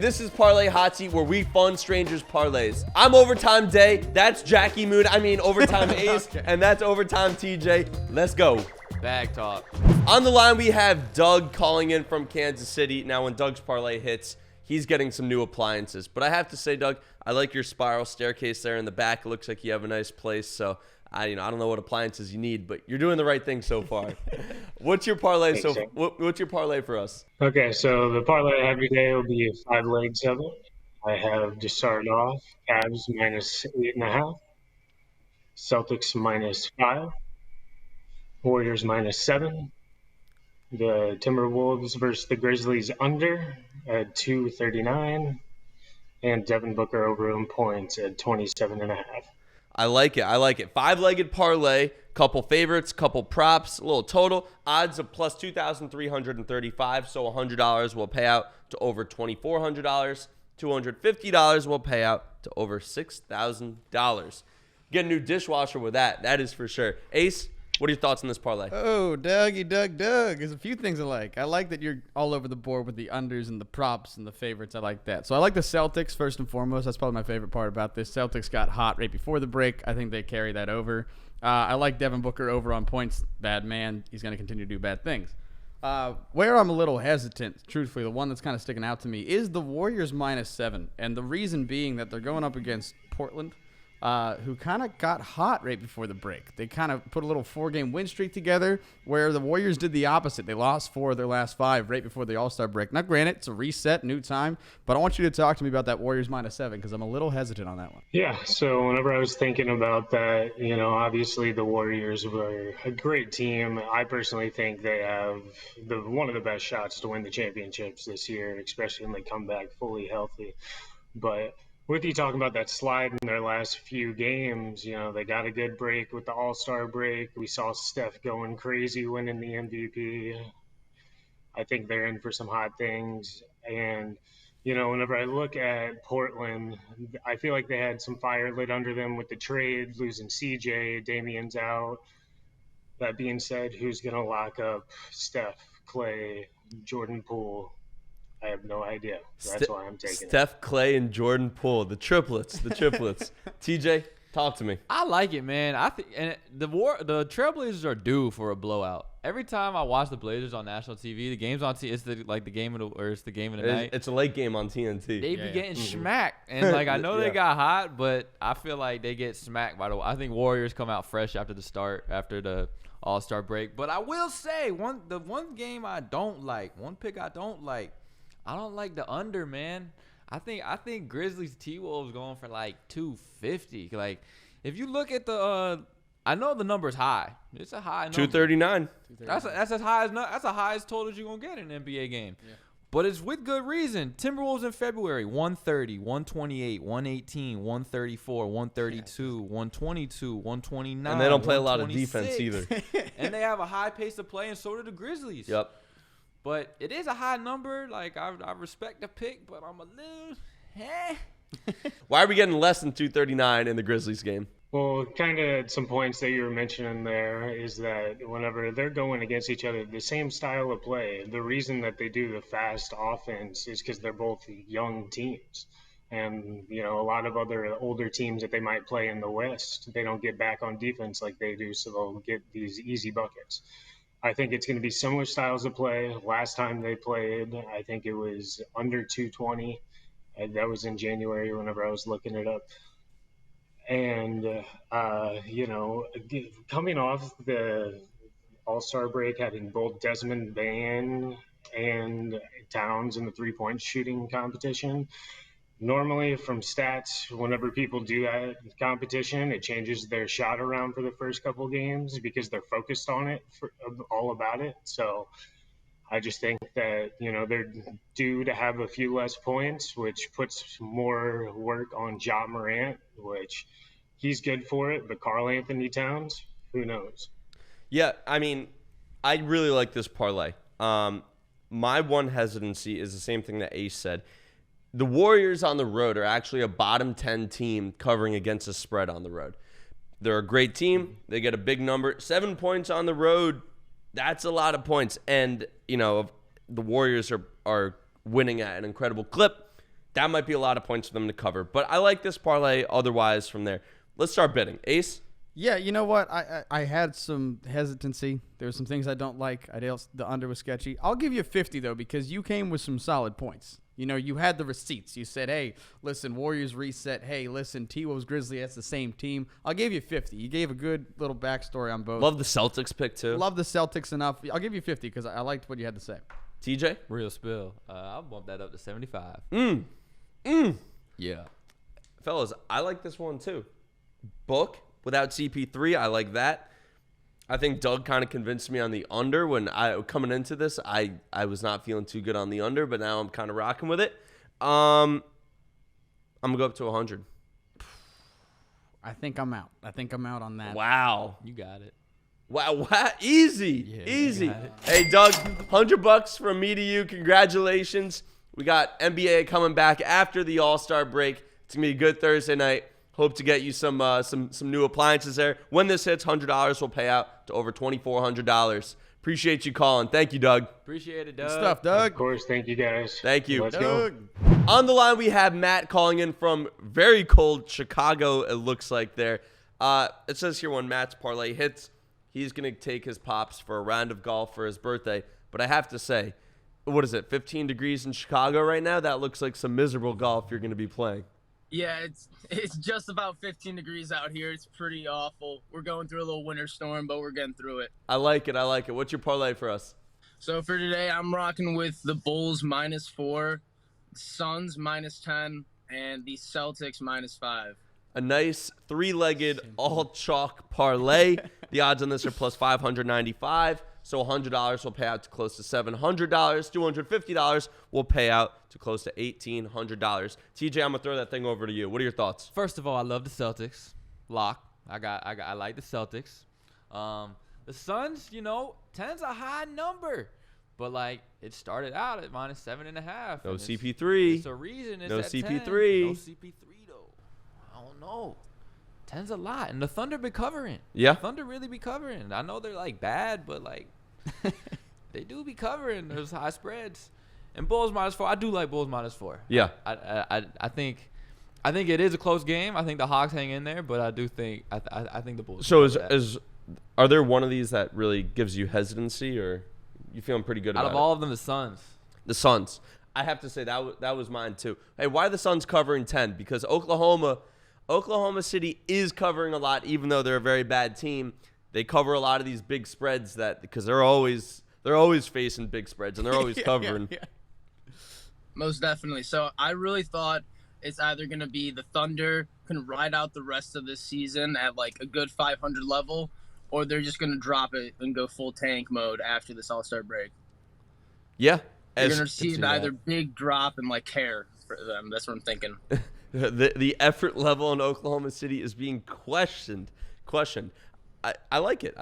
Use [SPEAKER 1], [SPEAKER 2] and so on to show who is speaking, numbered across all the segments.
[SPEAKER 1] This is Parlay Hot Seat, where we fund strangers' parlays. I'm Overtime Day. That's Jackie Moon. Overtime Ace. Okay. And that's Overtime TJ. Let's go.
[SPEAKER 2] Bag talk.
[SPEAKER 1] On the line, we have Doug calling in from Kansas City. Now, when Doug's parlay hits, he's getting some new appliances. But I have to say, Doug, I like your spiral staircase there in the back. It looks like you have a nice place. So, I don't know what appliances you need, but you're doing the right thing so far. What's your parlay? What's your parlay for us?
[SPEAKER 3] Okay, so the parlay every day will be 5 legs of it. I have to start off Cavs minus 8.5, Celtics minus 5, Warriors minus 7, the Timberwolves versus the Grizzlies under at 239, and Devin Booker over in points at 27.5.
[SPEAKER 1] I like it. 5-legged parlay, couple favorites, couple props, a little total. Odds of plus 2,335, so $100 will pay out to over $2,400. $250 will pay out to over $6,000. Get a new dishwasher with that. That is for sure. Ace, what are your thoughts on this parlay?
[SPEAKER 4] Oh, Dougie, Doug. There's a few things I like. I like that you're all over the board with the unders and the props and the favorites. I like that. So I like the Celtics first and foremost. That's probably my favorite part about this. Celtics got hot right before the break. I think they carry that over. I like Devin Booker over on points. Bad man. He's going to continue to do bad things. Where I'm a little hesitant, truthfully, the one that's kind of sticking out to me is the Warriors minus 7. And the reason being that they're going up against Portland, who kind of got hot right before the break. They kind of put a little 4-game win streak together where the Warriors did the opposite. They lost 4 of their last 5 right before the All-Star break. Now, granted, it's a reset, new time, but I want you to talk to me about that Warriors minus 7 because I'm a little hesitant on that one.
[SPEAKER 3] Yeah, so whenever I was thinking about that, obviously the Warriors were a great team. I personally think they have one of the best shots to win the championships this year, especially when they come back fully healthy. But with you talking about that slide in their last few games, they got a good break with the All-Star break. We saw Steph going crazy, winning the MVP. I think they're in for some hot things. And, whenever I look at Portland, I feel like they had some fire lit under them with the trade, losing CJ, Damian's out. That being said, who's going to lock up Steph, Clay, Jordan Poole? I have no idea. That's why I'm taking
[SPEAKER 1] Steph, Clay, and Jordan Poole, the triplets. TJ, talk to me.
[SPEAKER 2] I like it, man. I think the Trailblazers are due for a blowout. Every time I watch the Blazers on national TV, the game's on it's the game of the night.
[SPEAKER 1] It's a late game on TNT.
[SPEAKER 2] They be getting smacked, and I know they got hot, but I feel like they get smacked by I think Warriors come out fresh after the All-Star break. But I will say one pick I don't like. I don't like the under, man. I think Grizzlies T-Wolves going for like 250. Like, if you look at the, I know the number's high. It's a high number.
[SPEAKER 1] 239.
[SPEAKER 2] That's as high as that's the highest total you're gonna get in an NBA game. Yeah. But it's with good reason. Timberwolves in February 130, 128, 118, 134, 132, 122, 129.
[SPEAKER 1] And they don't play a lot of defense either.
[SPEAKER 2] And they have a high pace of play, and so do the Grizzlies.
[SPEAKER 1] Yep.
[SPEAKER 2] But it is a high number. Like, I respect the pick, but I'm a little
[SPEAKER 1] Why are we getting less than 239 in the Grizzlies game?
[SPEAKER 3] Well, kind of some points that you were mentioning there is that whenever they're going against each other, the same style of play, the reason that they do the fast offense is because they're both young teams. And, a lot of other older teams that they might play in the West, they don't get back on defense like they do, so they'll get these easy buckets. I think it's going to be similar styles of play. Last time they played, I think it was under 220. That was in January whenever I was looking it up. And, coming off the All-Star break, having both Desmond Bane and Towns in the three-point shooting competition, normally from stats, whenever people do that competition, it changes their shot around for the first couple games because they're focused on it, all about it. So I just think that, they're due to have a few less points, which puts more work on Ja Morant, which he's good for it. But Karl Anthony Towns, who knows?
[SPEAKER 1] Yeah, I really like this parlay. My one hesitancy is the same thing that Ace said. The Warriors on the road are actually a bottom 10 team covering against a spread on the road. They're a great team. They get a big number. 7 points on the road, that's a lot of points. And, the Warriors are winning at an incredible clip. that might be a lot of points for them to cover. But I like this parlay otherwise from there. Let's start betting. Ace?
[SPEAKER 4] Yeah, you know what? I had some hesitancy. There were some things I don't like. The under was sketchy. I'll give you 50, though, because you came with some solid points. You know, you had the receipts. You said, hey, listen, Warriors reset. Hey, listen, T-Wolves, Grizzlies, that's the same team. I'll give you 50. You gave a good little backstory on both.
[SPEAKER 1] Love the Celtics pick, too.
[SPEAKER 4] Love the Celtics enough. I'll give you 50 because I liked what you had to say.
[SPEAKER 1] TJ?
[SPEAKER 2] Real spill. I'll bump that up to 75. Yeah.
[SPEAKER 1] Fellas, I like this one, too. Book without CP3, I like that. I think Doug kind of convinced me on the under when coming into this. I was not feeling too good on the under, but now I'm kind of rocking with it. I'm gonna go up to 100.
[SPEAKER 4] I think I'm out. On that.
[SPEAKER 1] Wow,
[SPEAKER 2] You got it.
[SPEAKER 1] wow, easy,
[SPEAKER 2] Yeah,
[SPEAKER 1] easy.
[SPEAKER 2] you got it.
[SPEAKER 1] Hey, Doug, $100 from me to you. Congratulations. We got NBA coming back after the All-Star break. It's gonna be a good Thursday night. Hope to get you some new appliances there. When this hits, $100 will pay out to over $2,400. Appreciate you calling. Thank you, Doug.
[SPEAKER 2] Appreciate it, Doug.
[SPEAKER 4] Good stuff, Doug.
[SPEAKER 3] Of course, thank you guys.
[SPEAKER 1] Thank you.
[SPEAKER 3] Let's go.
[SPEAKER 1] On the line, we have Matt calling in from very cold Chicago, it looks like there. It says here when Matt's parlay hits, he's going to take his pops for a round of golf for his birthday. But I have to say, what is it, 15 degrees in Chicago right now? That looks like some miserable golf you're going to be playing.
[SPEAKER 5] Yeah, it's just about 15 degrees out here. It's pretty awful. We're going through a little winter storm, but we're getting through it.
[SPEAKER 1] I like it. What's your parlay for us?
[SPEAKER 5] So for today, I'm rocking with the Bulls -4, Suns -10, and the Celtics -5.
[SPEAKER 1] A nice three-legged all-chalk parlay. The odds on this are plus 595. So $100 will pay out to close to $700. $250 will pay out to close to $1,800. TJ, I'm gonna throw that thing over to you. What are your thoughts?
[SPEAKER 2] First of all, I love the Celtics. Lock. I like the Celtics. The Suns, 10's a high number, but like it started out at -7.5.
[SPEAKER 1] No CP3.
[SPEAKER 2] It's a reason. It's
[SPEAKER 1] No
[SPEAKER 2] at
[SPEAKER 1] CP3.
[SPEAKER 2] 10. No CP3 though. I don't know. 10's a lot, and the Thunder be covering.
[SPEAKER 1] Yeah.
[SPEAKER 2] Thunder really be covering. I know they're like bad, but like they do be covering those high spreads. And Bulls -4. I do like Bulls -4.
[SPEAKER 1] Yeah.
[SPEAKER 2] I think it is a close game. I think the Hawks hang in there, but I do think I think the Bulls.
[SPEAKER 1] So
[SPEAKER 2] can cover that.
[SPEAKER 1] are there one of these that really gives you hesitancy, or you feeling pretty good
[SPEAKER 2] out
[SPEAKER 1] about
[SPEAKER 2] of all of them, the Suns.
[SPEAKER 1] The Suns. I have to say that was mine too. Hey, why are the Suns covering 10? Because Oklahoma City is covering a lot, even though they're a very bad team. They cover a lot of these big spreads because they're always facing big spreads and they're always covering.
[SPEAKER 4] Yeah.
[SPEAKER 5] Most definitely. So I really thought it's either going to be the Thunder can ride out the rest of this season at like a good 500 level, or they're just going to drop it and go full tank mode after this All-Star break.
[SPEAKER 1] Yeah.
[SPEAKER 5] You're going to see it either big drop and like hair for them. That's what I'm thinking.
[SPEAKER 1] The effort level in Oklahoma City is being questioned. I like it.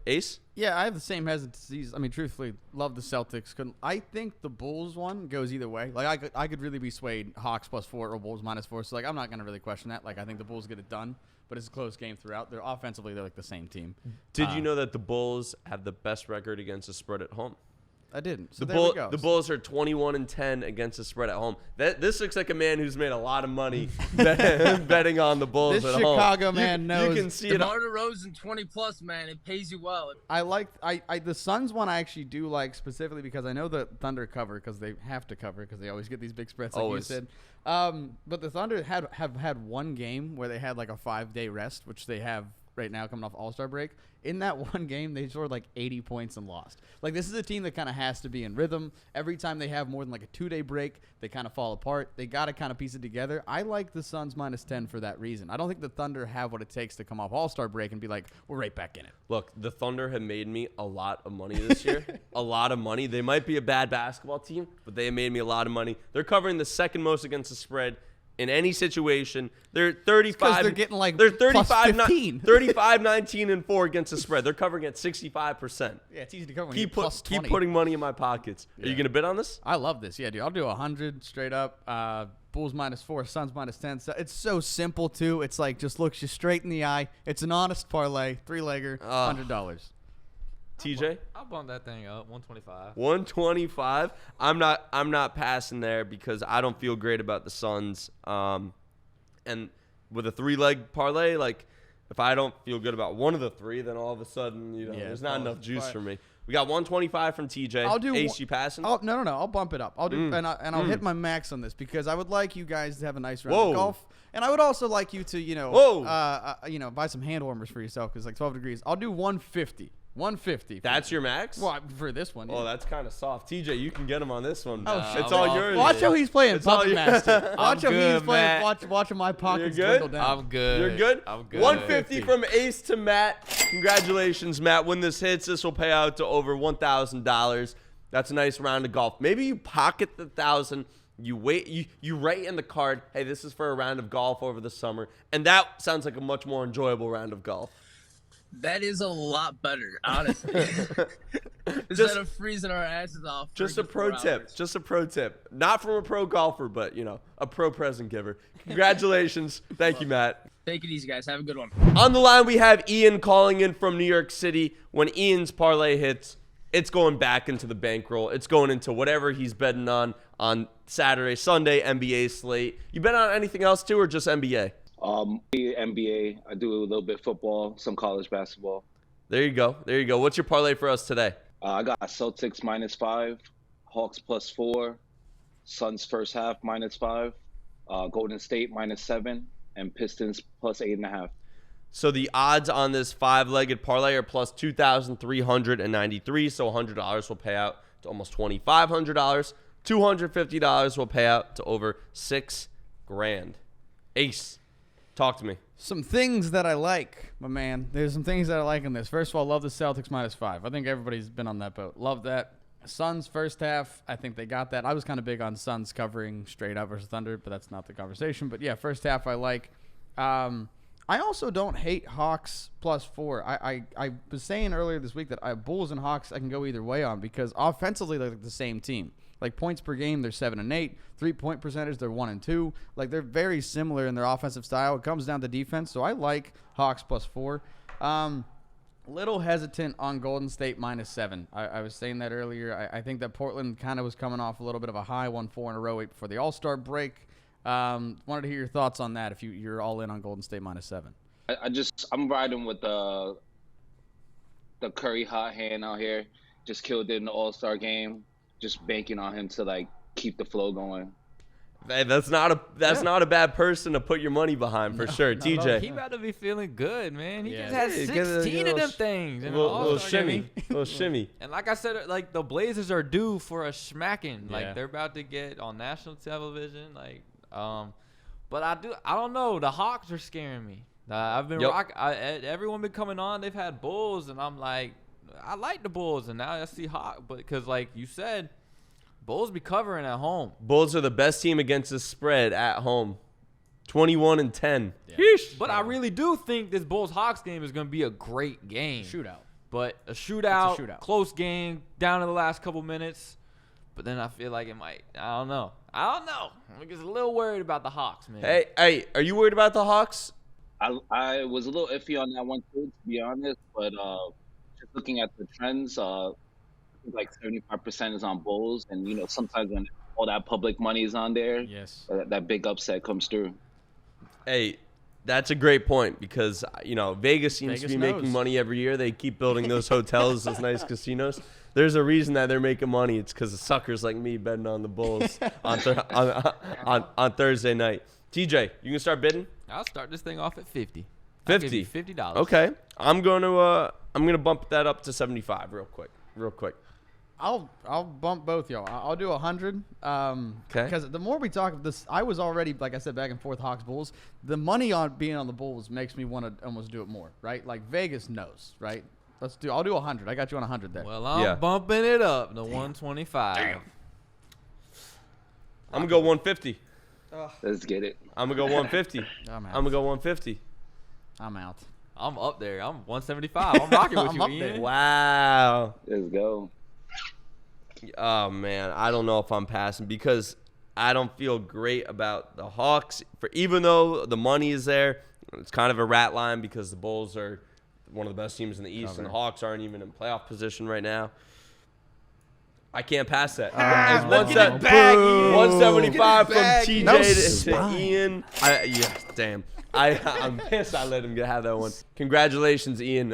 [SPEAKER 1] Ace?
[SPEAKER 4] Yeah, I have the same hesitancies. I mean, truthfully, love the Celtics. I think the Bulls one goes either way. Like, I could really be swayed Hawks +4 or Bulls -4. So, like, I'm not going to really question that. Like, I think the Bulls get it done. But it's a close game throughout. They're offensively, they're like the same team.
[SPEAKER 1] Did you know that the Bulls have the best record against the spread at home?
[SPEAKER 4] I didn't. So
[SPEAKER 1] The
[SPEAKER 4] there we go.
[SPEAKER 1] The Bulls are 21-10 against the spread at home. This looks like a man who's made a lot of money betting on the Bulls
[SPEAKER 4] This
[SPEAKER 1] at home.
[SPEAKER 4] Chicago man knows.
[SPEAKER 1] You can see it.
[SPEAKER 5] DeMar DeRozan 20+, man. It pays you well.
[SPEAKER 4] I like the Suns one. I actually do like specifically because I know the Thunder cover because they have to cover because they always get these big spreads like
[SPEAKER 1] Always.
[SPEAKER 4] you said. But the Thunder have had one game where they had like a 5-day rest, which they have right now coming off All-Star break. In that one game, they scored like 80 points and lost. Like, this is a team that kind of has to be in rhythm. Every time they have more than like a 2-day break, they kind of fall apart. They got to kind of piece it together. I like the Suns -10 for that reason. I don't think the Thunder have what it takes to come off All-Star break and be like, we're right back in it.
[SPEAKER 1] Look, the Thunder have made me a lot of money this year. A lot of money. They might be a bad basketball team, but they have made me a lot of money. They're covering the second most against the spread in any situation. They're 35.
[SPEAKER 4] They're getting like
[SPEAKER 1] they're 35,
[SPEAKER 4] plus 15.
[SPEAKER 1] 35, 19, and 4 against the spread. They're covering at 65%.
[SPEAKER 4] Yeah, it's easy to cover when
[SPEAKER 1] Keep
[SPEAKER 4] you're plus 20.
[SPEAKER 1] putting money in my pockets. Are you gonna bid on this?
[SPEAKER 4] I love this. Yeah, dude. I'll do 100 straight up. Bulls -4, Suns -10. So it's so simple too. It's like just looks you straight in the eye. It's an honest parlay, 3-legger, $100.
[SPEAKER 1] TJ?
[SPEAKER 2] I'll bump that thing up, 125.
[SPEAKER 1] 125. I'm not passing there because I don't feel great about the Suns. And with a 3-leg parlay, like if I don't feel good about one of the three, then all of a sudden, there's not enough juice for me. We got 125 from TJ.
[SPEAKER 4] I'll do
[SPEAKER 1] Ace, you passing?
[SPEAKER 4] No. I'll bump it up. I'll do and I'll hit my max on this because I would like you guys to have a nice round of golf, and I would also like you to buy some hand warmers for yourself because like 12 degrees. I'll do 150. 150.
[SPEAKER 1] That's your max?
[SPEAKER 4] Well, for this one. Yeah.
[SPEAKER 1] Oh, that's kind of soft. TJ, you can get him on this one.
[SPEAKER 4] Oh,
[SPEAKER 1] it's all yours.
[SPEAKER 4] Watch how he's playing
[SPEAKER 1] It's all
[SPEAKER 4] Puppet Master. Watch how
[SPEAKER 2] good,
[SPEAKER 4] he's playing.
[SPEAKER 2] Matt.
[SPEAKER 4] Watching my pockets
[SPEAKER 1] You're good?
[SPEAKER 4] dwindle down.
[SPEAKER 2] I'm good.
[SPEAKER 1] You're good?
[SPEAKER 2] I'm good.
[SPEAKER 1] 150 from Ace to Matt. Congratulations, Matt. When this hits, this will pay out to over $1,000. That's a nice round of golf. Maybe you pocket the 1,000. You wait. You write in the card, hey, this is for a round of golf over the summer. And that sounds like a much more enjoyable round of golf.
[SPEAKER 5] That is a lot better, honestly. Instead of freezing our asses off.
[SPEAKER 1] Just a pro tip. Just a pro tip. Not from a pro golfer, but, a pro present giver. Congratulations. Thank you, Matt.
[SPEAKER 5] Take it easy, guys. Have a good one.
[SPEAKER 1] On the line, we have Ian calling in from New York City. When Ian's parlay hits, it's going back into the bankroll. It's going into whatever he's betting on Saturday, Sunday, NBA slate. You bet on anything else, too, or just NBA?
[SPEAKER 6] NBA. I do a little bit of football, some college basketball.
[SPEAKER 1] There you go. What's your parlay for us today?
[SPEAKER 6] I got Celtics -5, Hawks +4, Suns first half -5, Golden State -7, and Pistons +8.5.
[SPEAKER 1] So the odds on this 5-legged parlay are plus 2,393. So $100 will pay out to almost $2,500. $250 will pay out to over $6,000. Ace, talk to me.
[SPEAKER 4] Some things that I like, my man. There's some things that I like in this. First of all, love the Celtics -5. I think everybody's been on that boat. Love that. Suns first half, I think they got that. I was kind of big on Suns covering straight up versus Thunder, but that's not the conversation. But yeah, first half I like. I also don't hate Hawks +4. I was saying earlier this week that Bulls and Hawks I can go either way on because offensively they're like the same team. Like points per game, they're 7 and 8. 3-point percentage, they're 1 and 2. Like they're very similar in their offensive style. It comes down to defense, so I like Hawks +4. Little hesitant on Golden State -7. I was saying that earlier. I think that Portland kind of was coming off a little bit of a high, won 4 in a row right before the All-Star break. Wanted to hear your thoughts on that if you're all in on Golden State -7.
[SPEAKER 6] I'm riding with the Curry hot hand out here. Just killed it in the All-Star game. Just banking on him to like keep the flow going.
[SPEAKER 1] Hey, that's not a bad person to put your money behind for sure. TJ.
[SPEAKER 2] He about to be feeling good, man. He
[SPEAKER 4] Yeah.
[SPEAKER 2] just had
[SPEAKER 1] Hey,
[SPEAKER 2] 16 of them things. In
[SPEAKER 1] Little
[SPEAKER 2] an All-Star game.
[SPEAKER 1] shimmy. Little shimmy.
[SPEAKER 2] And like I said, like the Blazers are due for a smacking.
[SPEAKER 4] Yeah.
[SPEAKER 2] Like they're about to get on national television. Like, but I don't know. The Hawks are scaring me. I've been everyone been coming on. They've had Bulls, and I'm like, I like the Bulls, and now I see Hawks, but because like you said, Bulls be covering at home.
[SPEAKER 1] Bulls are the best team against the spread at home. 21-10.
[SPEAKER 4] Yeah.
[SPEAKER 2] But I really do think this Bulls-Hawks game is going to be a great game.
[SPEAKER 4] Shootout.
[SPEAKER 2] But a shootout,
[SPEAKER 4] It's a shootout.
[SPEAKER 2] close game, down to the last couple minutes. But then I feel like it might. I don't know. I'm just a little worried about the Hawks, man.
[SPEAKER 1] Hey, are you worried about the Hawks?
[SPEAKER 6] I was a little iffy on that one too, to be honest. But just looking at the trends, I think like 75% is on Bulls, and sometimes when all that public money is on there,
[SPEAKER 4] Yes.
[SPEAKER 6] that big upset comes through.
[SPEAKER 1] Hey, that's a great point because, Vegas seems to be
[SPEAKER 4] Vegas
[SPEAKER 1] making
[SPEAKER 4] knows.
[SPEAKER 1] money every year. They keep building those hotels, those nice casinos. There's a reason that they're making money. It's because of suckers like me betting on the Bulls on Thursday night. TJ, you can start bidding?
[SPEAKER 2] I'll start this thing off at 50.
[SPEAKER 1] 50?
[SPEAKER 2] $50.
[SPEAKER 1] Okay. I'm going to bump that up to 75 real quick.
[SPEAKER 4] I'll bump both y'all. I'll do 100.
[SPEAKER 1] Okay.
[SPEAKER 4] Because the more we talk of this, I was already, like I said, back and forth Hawks Bulls. The money on being on the Bulls makes me want to almost do it more, right? Like Vegas knows, right? I'll do 100. I got you on 100 there.
[SPEAKER 2] Well, I'm bumping it up to 125.
[SPEAKER 1] I'm going to go 150.
[SPEAKER 6] Let's get it.
[SPEAKER 1] I'm going to go 150.
[SPEAKER 4] I'm out.
[SPEAKER 1] I'm going to go 150.
[SPEAKER 4] I'm out.
[SPEAKER 2] I'm up there. I'm 175. I'm rocking with
[SPEAKER 4] I'm
[SPEAKER 2] you,
[SPEAKER 4] up
[SPEAKER 2] Ian.
[SPEAKER 4] there.
[SPEAKER 1] Wow.
[SPEAKER 6] Let's go.
[SPEAKER 1] Oh, man. I don't know if I'm passing because I don't feel great about the Hawks. Even though the money is there, it's kind of a rat line because the Bulls are one of the best teams in the East, and the Hawks aren't even in playoff position right now. I can't pass that.
[SPEAKER 2] Let's get it back, Ian.
[SPEAKER 1] 175 from TJ
[SPEAKER 4] No
[SPEAKER 1] to
[SPEAKER 4] spine.
[SPEAKER 1] Ian. Damn. I'm pissed I let him have that one. Congratulations, Ian.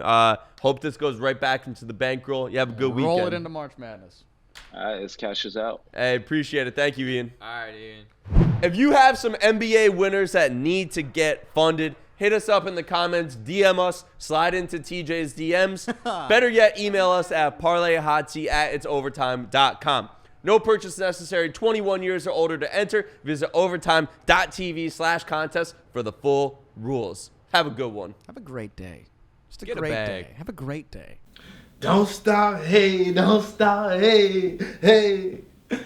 [SPEAKER 1] Hope this goes right back into the bankroll. You have a good weekend.
[SPEAKER 4] Roll it into March Madness.
[SPEAKER 6] This cashes out.
[SPEAKER 1] Hey, appreciate it. Thank you, Ian.
[SPEAKER 2] All right, Ian.
[SPEAKER 1] If you have some NBA winners that need to get funded, hit us up in the comments, DM us, slide into TJ's DMs. Better yet, email us at parlayhotsea@itsovertime.com. No purchase necessary, 21 years or older to enter. Visit overtime.tv/contest for the full rules. Have a good one.
[SPEAKER 4] Have a great day. Just a
[SPEAKER 2] Get a
[SPEAKER 4] great
[SPEAKER 2] bag.
[SPEAKER 4] day. Have a great day.
[SPEAKER 7] Don't stop, hey, don't stop, hey, hey.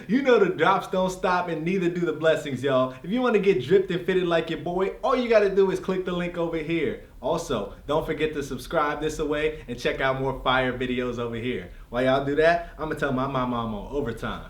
[SPEAKER 7] You know the drops don't stop and neither do the blessings, y'all. If you want to get dripped and fitted like your boy, all you got to do is click the link over here. Also, don't forget to subscribe this away and check out more fire videos over here. While y'all do that, I'm going to tell my mama I'm on overtime.